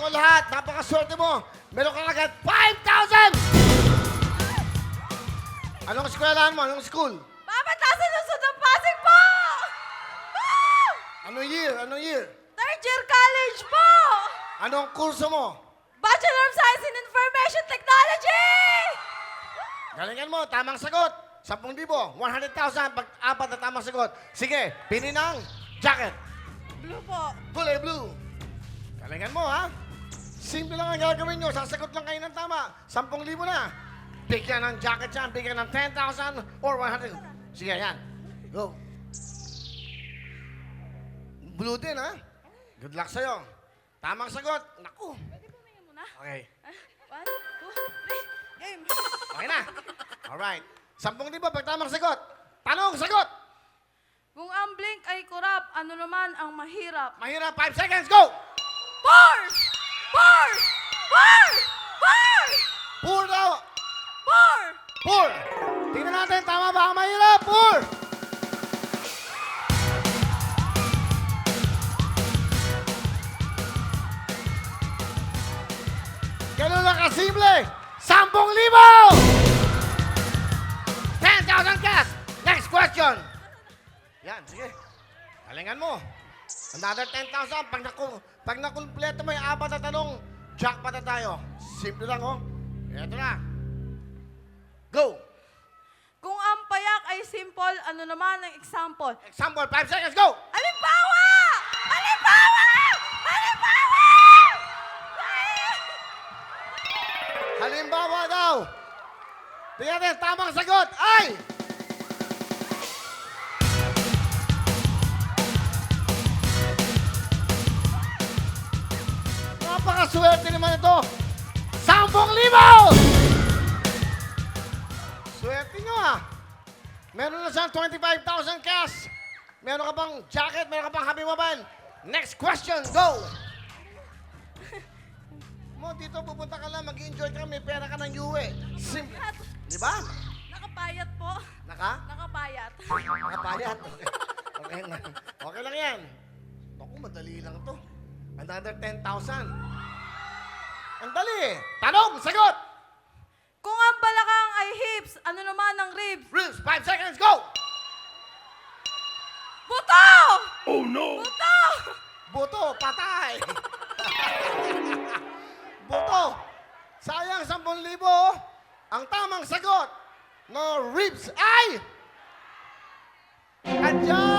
ko lahat. Napakaswerte mo. Meron ka agad 5,000! Anong eskwelahan mo? Anong school? Papatasan ng Sudang Pasig po! Woo! Anong year? Anong year? Third year college po! Anong kurso mo? Bachelor of Science in Information Technology! Galingan mo. Tamang sagot. 10,000. 100,000 pag apat na tamang sagot. Sige, pili ng jacket. Blue po. Kulay blue. Galingan mo, ha? Simple lang ang gagawin nyo. Sasagot lang kayo ng tama. 10,000 na. Bigyan ng jacket yan. Bigyan ng 10,000 or 100. Sige, yan. Go. Blue din, ha? Good luck sa'yo. Tamang sagot. Naku. Pwede po may muna. Okay. 1, 2, 3, game! Okay na. Alright. 10,000 pag tamang sagot. Tanong, sagot. Kung ang blink ay kurap, ano naman ang mahirap? Mahirap. 5 seconds. Go. 4! 4! 4! 4! Poor daw. 4! Poor. Tingnan natin. Tama ba ang mahirap? Poor. Ganun lang kasimple. 10,000! 10,000 cash. Next question. Yan, sige. Galingan mo. Another 10,000. Pag nakumpleto mo yung apat na tanong, jackpot na tayo. Simple lang, oh. Ito na. Go. Kung ang payak ay simple, ano naman ang example? Example, 5 seconds, go. Halimbawa! Halimbawa! Halimbawa! Halimbawa daw. Tingnan natin, tamang sagot ay... Napakaswerte naman ito. 10,000! Swerte nyo, ah. Meron na siyang 25,000 cash. Meron ka pang jacket, meron ka pang happy mobile. Next question, go! Mo, dito pupunta ka lang, mag-enjoy ka, may pera ka ng uwi. Simple. Di ba? Nakapayat po. Nakapayat. Nakapayat. Okay. Okay lang. Okay lang yan. Naku, madali lang to. Another 10,000. Ang dali eh. Tanong, sagot! Kung ang balakang ay hips, ano naman ang ribs? Rules, 5 seconds, go! Buto! Oh no! Buto! Buto, patay! Buto! Sayang 10,000. Ang tamang sagot ng ribs ay... Andyan!